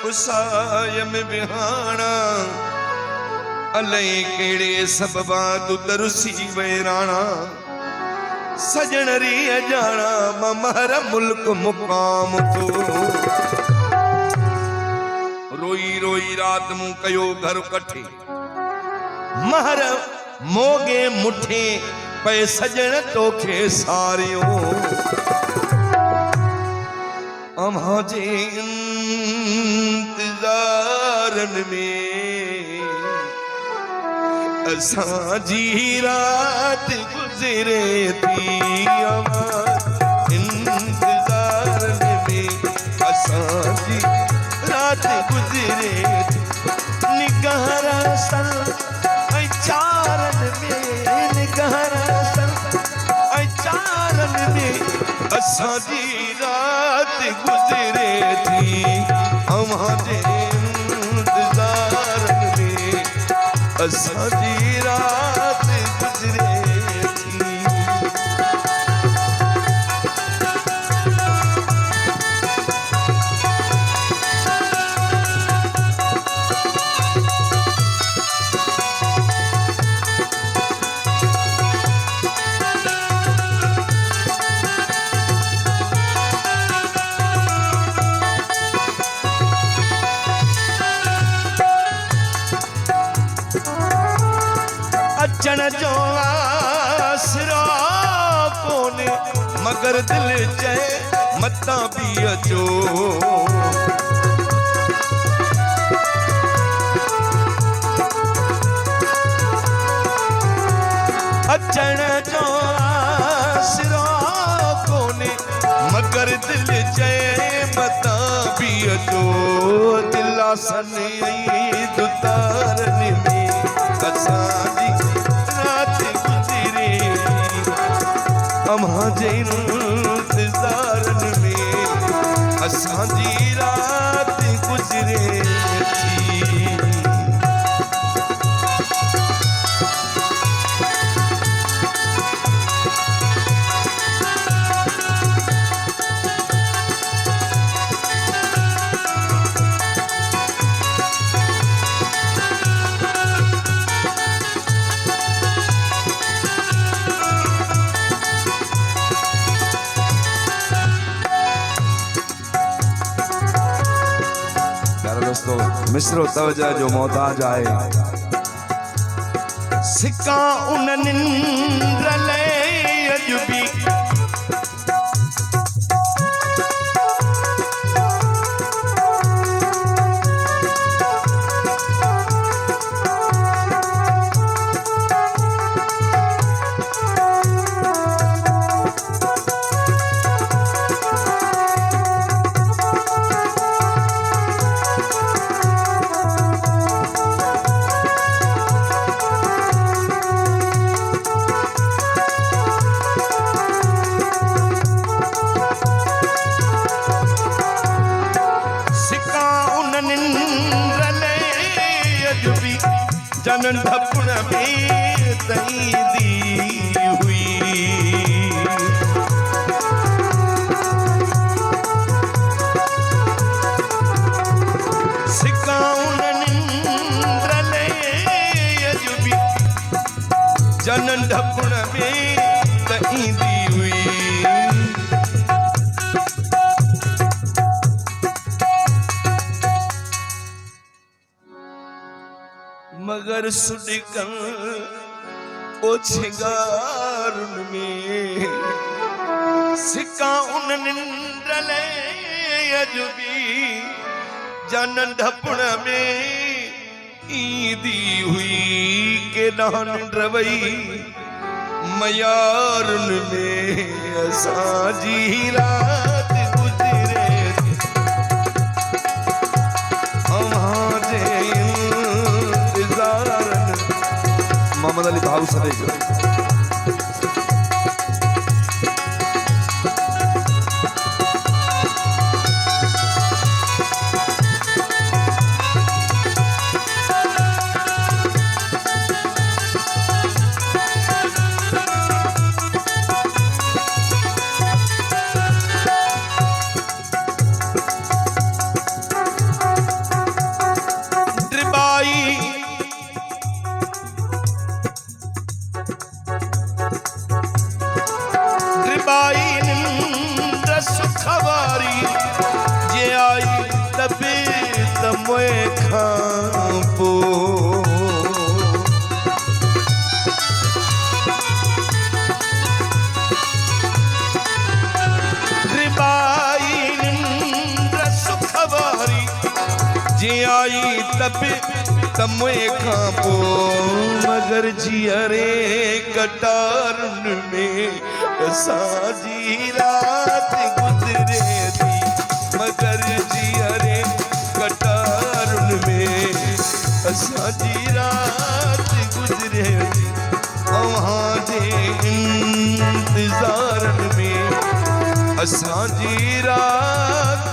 कुसाय में बिहाना अलई केड़े सबबा तू दरुसी वैराना सजन री अजाना ममहर मुल्क मुकाम तो रोई रोई रात मु कयो घर कठे महर मोगे मुठे पे सजन तोखे सारियो अम्हाजे इंतजारन में असांजी रात गुजरे थी इंतजारन में असांजी रात गुजरे थी निगहरा सल चारन में निगहरा सल चारन में असांजी रात गुजरे थी हमारे इंतजारन में असांजी रात गुजरे थी। अचण जो आसरा कोने मगर दिल चए मता भी अचो अचण जो आसरा कोने मगर दिल चए मता भी अचो दिलासन दुतारन में असांजी रात गुजरे हमारे इंतजारन में असांजी रात गुजरे थी। दोस्तों मिस्रो तवजा जो मोहताज आए सिक्का उन निंद्र ले अजबी जनन ढपण में तई दी हुई सिकाउन निंद्र ले अजबी जनन ढपण में तई दी हुई मगर सुडिकन ओछगारन में सिक्का उन निंद्र ले अजबी जनन ढपण में ईदी हुई के निंद्र वई मयारन में असांजी रात गुजरे हमारे मोहम्मद अली भाऊ सदेश जे आई तब तमो खां पो मगर जीअरे कटारुन में असांजी रात गुज़रे थी मगर जीअरे कटारुन में असांजी रात गुज़रे थी अव्हां जे इंतज़ारन में असांजी रात